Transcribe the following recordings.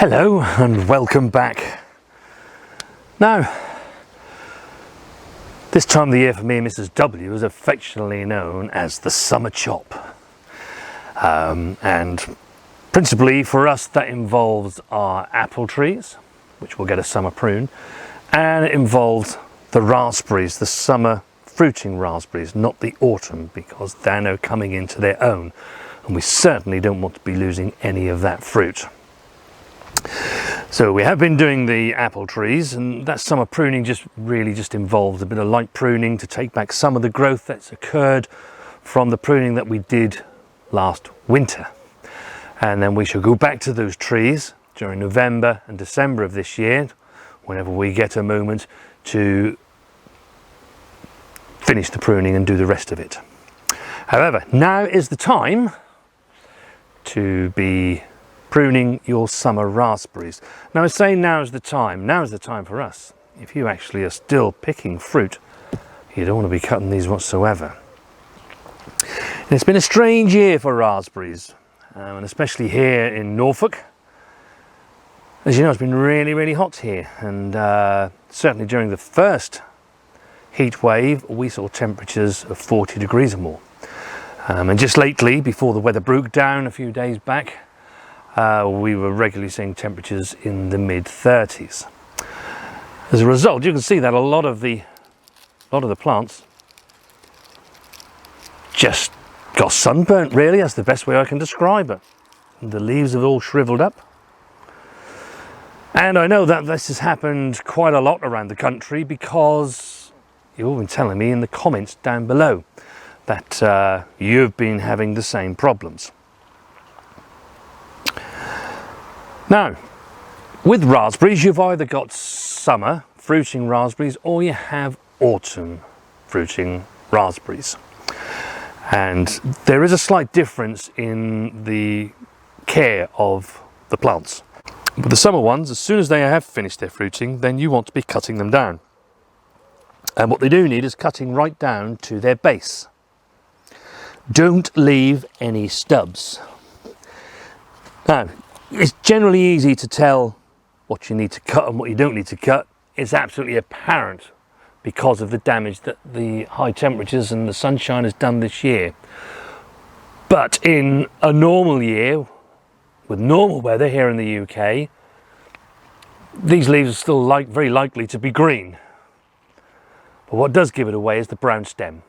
Hello and welcome back. Now, this time of the year for me and Mrs. W is affectionately known as the summer chop. And principally for us that involves our apple trees, which will get a summer prune, and it involves the raspberries, the summer fruiting raspberries, not the autumn, because they're now coming into their own and we certainly don't want to be losing any of that fruit. So we have been doing the apple trees, and that summer pruning just involves a bit of light pruning to take back some of the growth that's occurred from the pruning that we did last winter. And then we shall go back to those trees during November and December of this year, whenever we get a moment to finish the pruning and do the rest of it. However, now is the time to be pruning your summer raspberries. Now I say now is the time for us. If you actually are still picking fruit, you don't want to be cutting these whatsoever. And it's been a strange year for raspberries, and especially here in Norfolk. As you know, it's been really hot here, and certainly during the first heat wave we saw temperatures of 40 degrees or more. And just lately, before the weather broke down a few days back, we were regularly seeing temperatures in the mid-30s. As a result, you can see that a lot of the plants just got sunburnt, really. That's the best way I can describe it. The leaves have all shriveled up. And I know that this has happened quite a lot around the country, because you've all been telling me in the comments down below that you've been having the same problems. Now, with raspberries, you've either got summer fruiting raspberries or you have autumn fruiting raspberries. And there is a slight difference in the care of the plants. With the summer ones, as soon as they have finished their fruiting, then you want to be cutting them down. And what they do need is cutting right down to their base. Don't leave any stubs. Now, it's generally easy to tell what you need to cut and what you don't need to cut. It's absolutely apparent because of the damage that the high temperatures and the sunshine has done this year. But in a normal year, with normal weather here in the UK, these leaves are still very likely to be green. But what does give it away is the brown stem.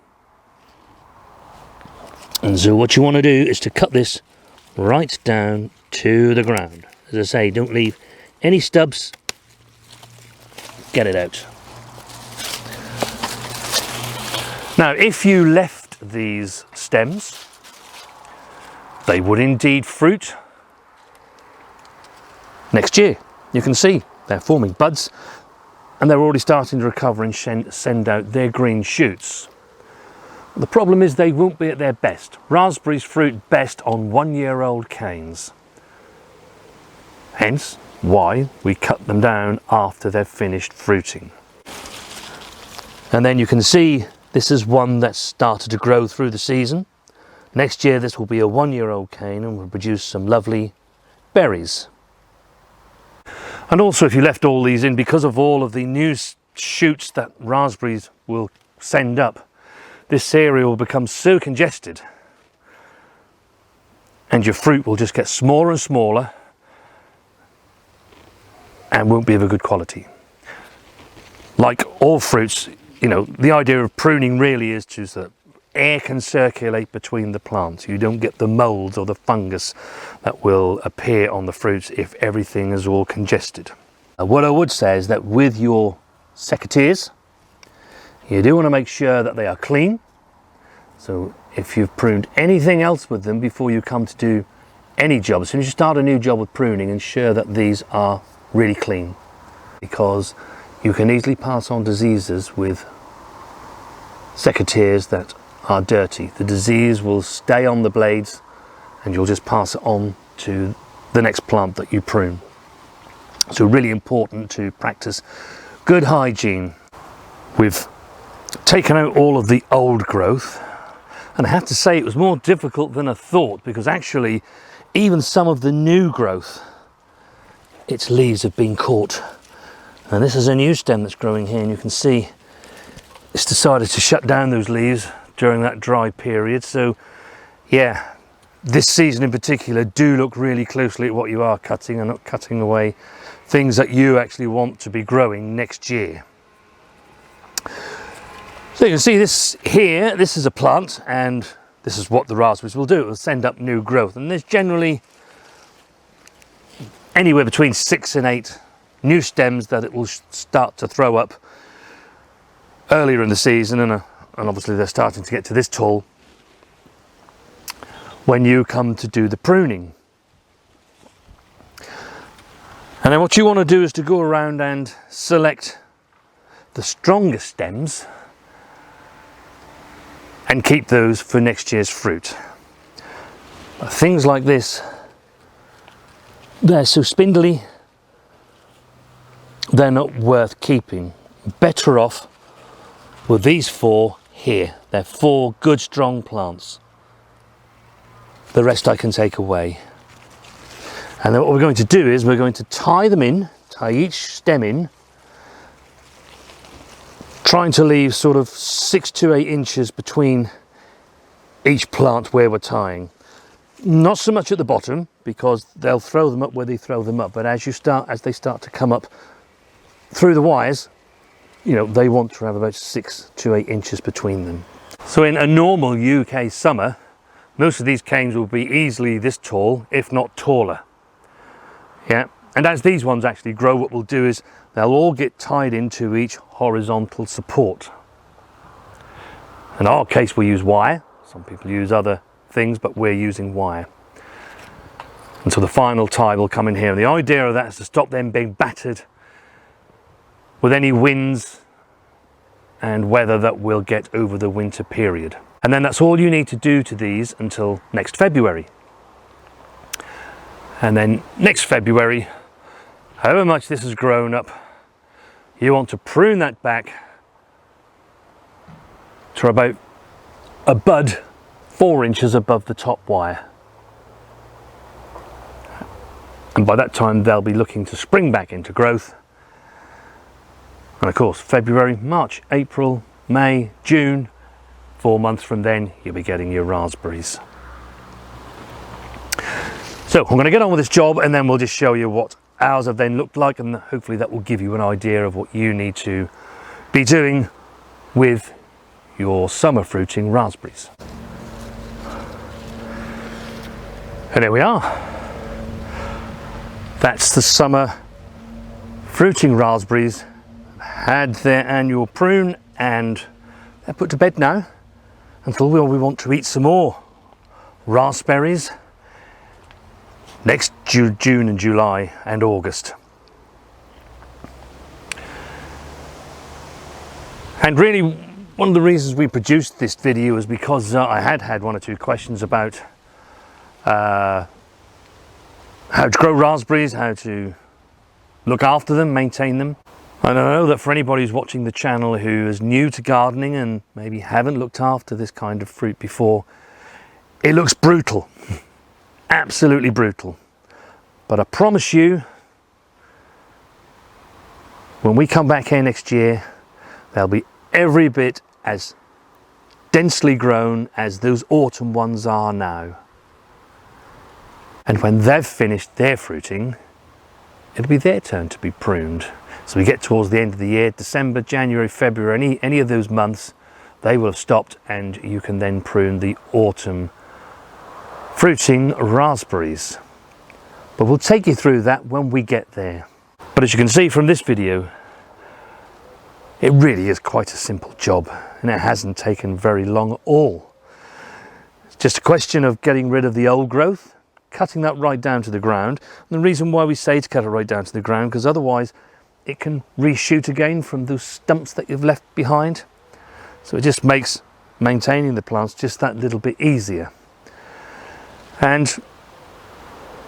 And so what you want to do is to cut this right down to the ground. As I say, don't leave any stubs. Get it out. Now, if you left these stems, they would indeed fruit next year. You can see they're forming buds, and they're already starting to recover and send out their green shoots. The problem is they won't be at their best. Raspberries fruit best on 1-year-old canes. Hence why we cut them down after they've finished fruiting. And then you can see this is one that's started to grow through the season. Next year this will be a 1-year-old cane and will produce some lovely berries. And also, if you left all these in, because of all of the new shoots that raspberries will send up, this area will become so congested and your fruit will just get smaller and smaller and won't be of a good quality. Like all fruits, you know, the idea of pruning really is so that air can circulate between the plants. You don't get the molds or the fungus that will appear on the fruits if everything is all congested. What I would say is that with your secateurs, you do want to make sure that they are clean. So if you've pruned anything else with them before you come to do any job, as soon as you start a new job with pruning, ensure that these are really clean, because you can easily pass on diseases with secateurs that are dirty. The disease will stay on the blades and you'll just pass it on to the next plant that you prune. So really important to practice good hygiene. We've taken out all of the old growth, and I have to say it was more difficult than I thought, because actually even some of the new growth its leaves have been caught. And this is a new stem that's growing here, and you can see it's decided to shut down those leaves during that dry period. So yeah, this season in particular, do look really closely at what you are cutting and not cutting away things that you actually want to be growing next year. So you can see this here, this is a plant, and this is what the raspberries will do. It will send up new growth, and there's generally anywhere between 6 and 8 new stems that it will start to throw up earlier in the season, and obviously they're starting to get to this tall when you come to do the pruning. And then what you want to do is to go around and select the strongest stems and keep those for next year's fruit. But things like this, they're so spindly, they're not worth keeping. Better off with these 4 here. They're 4 good strong plants. The rest I can take away. And then what we're going to do is we're going to tie them in, tie each stem in, trying to leave sort of 6 to 8 inches between each plant where we're tying. Not so much at the bottom, because they'll throw them up where they throw them up, but as they start to come up through the wires, you know, they want to have about 6 to 8 inches between them. So in a normal UK summer, most of these canes will be easily this tall, if not taller. Yeah, and as these ones actually grow, what we'll do is they'll all get tied into each horizontal support. In our case, we use wire. Some people use other things, but we're using wire. And so the final tie will come in here. And the idea of that is to stop them being battered with any winds and weather that we'll get over the winter period. And then that's all you need to do to these until next February. And then next February, however much this has grown up, you want to prune that back to about a bud 4 inches above the top wire. And by that time they'll be looking to spring back into growth. And of course, February, March, April, May, June, 4 months from then, you'll be getting your raspberries. So I'm going to get on with this job, and then we'll just show you what ours have then looked like, and hopefully that will give you an idea of what you need to be doing with your summer fruiting raspberries. And there we are. That's the summer fruiting raspberries. Had their annual prune, and they're put to bed now until we want to eat some more raspberries next June and July and August. And really, one of the reasons we produced this video is because I had 1 or 2 questions about how to grow raspberries, how to look after them, maintain them. And I know that for anybody who's watching the channel who is new to gardening and maybe haven't looked after this kind of fruit before, it looks brutal. Absolutely brutal. But I promise you, when we come back here next year, they'll be every bit as densely grown as those autumn ones are now. And when they've finished their fruiting, it'll be their turn to be pruned. So we get towards the end of the year, December, January, February, any of those months, they will have stopped, and you can then prune the autumn fruiting raspberries. But we'll take you through that when we get there. But as you can see from this video, it really is quite a simple job, and it hasn't taken very long at all. It's just a question of getting rid of the old growth, cutting that right down to the ground. And the reason why we say to cut it right down to the ground, because otherwise it can reshoot again from those stumps that you've left behind. So it just makes maintaining the plants just that little bit easier. And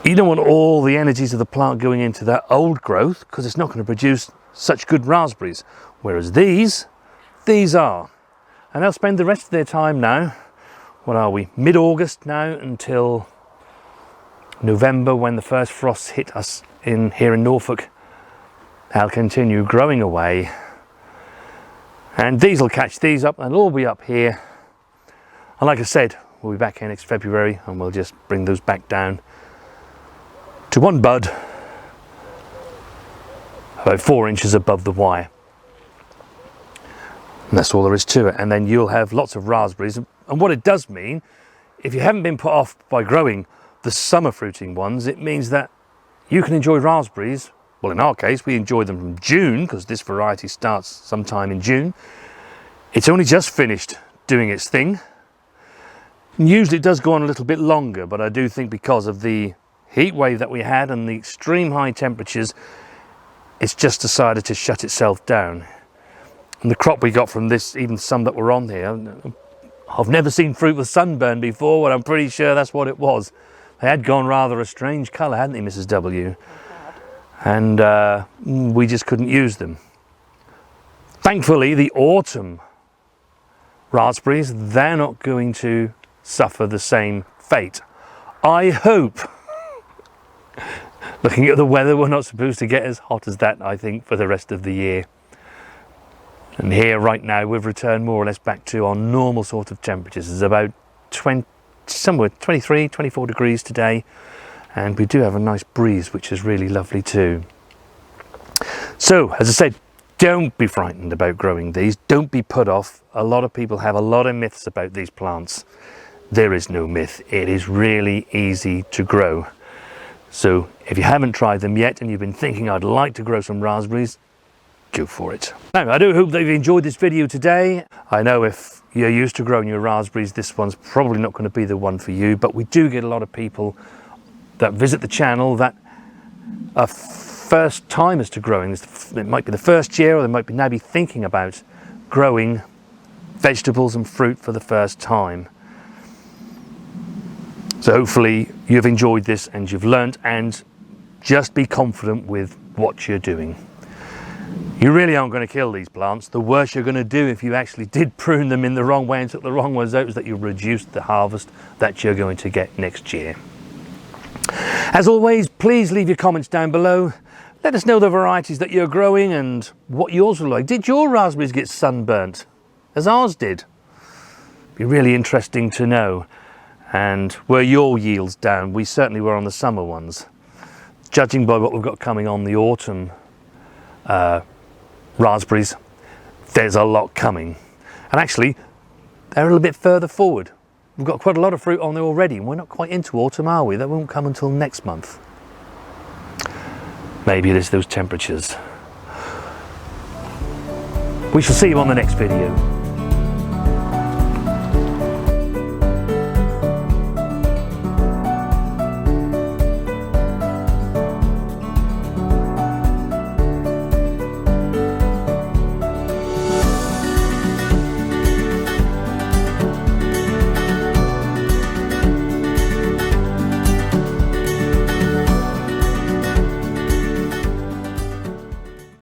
you don't want all the energies of the plant going into that old growth, because it's not going to produce such good raspberries. Whereas these are. And they'll spend the rest of their time now, what are we, mid-August now, until November, when the first frosts hit us here in Norfolk, they'll continue growing away, and these will catch these up and they'll all be up here. And like I said, we'll be back here next February and we'll just bring those back down to one bud about 4 inches above the wire. And that's all there is to it. And then you'll have lots of raspberries. And what it does mean, if you haven't been put off by growing the summer fruiting ones, it means that you can enjoy raspberries. Well, in our case, we enjoy them from June, because this variety starts sometime in June. It's only just finished doing its thing. And usually it does go on a little bit longer, but I do think because of the heat wave that we had and the extreme high temperatures, it's just decided to shut itself down. And the crop we got from this, even some that were on here, I've never seen fruit with sunburn before, but I'm pretty sure that's what it was. They had gone rather a strange colour, hadn't they, Mrs. W? And we just couldn't use them. Thankfully, the autumn raspberries, they're not going to suffer the same fate. I hope. Looking at the weather, we're not supposed to get as hot as that, I think, for the rest of the year. And here right now we've returned more or less back to our normal sort of temperatures. It's about 23, 24 degrees today, and we do have a nice breeze, which is really lovely too. So, as I said, don't be frightened about growing these. Don't be put off. A lot of people have a lot of myths about these plants. There is no myth. It is really easy to grow. So if you haven't tried them yet and you've been thinking, I'd like to grow some raspberries, go for it. Now, I do hope that you've enjoyed this video today. I know if you're used to growing your raspberries, this one's probably not going to be the one for you, but we do get a lot of people that visit the channel that are first timers to growing. It might be the first year, or they might be now thinking about growing vegetables and fruit for the first time. So hopefully you've enjoyed this and you've learnt, and just be confident with what you're doing. You really aren't going to kill these plants. The worst you're going to do if you actually did prune them in the wrong way and took the wrong ones out is that you reduce the harvest that you're going to get next year. As always, please leave your comments down below. Let us know the varieties that you're growing and what yours were like. Did your raspberries get sunburnt as ours did? Be really interesting to know. And were your yields down? We certainly were on the summer ones. Judging by what we've got coming on the autumn raspberries, there's a lot coming. And actually, they're a little bit further forward. We've got quite a lot of fruit on there already, and we're not quite into autumn, are we? That won't come until next month. Maybe it is those temperatures. We shall see you on the next video.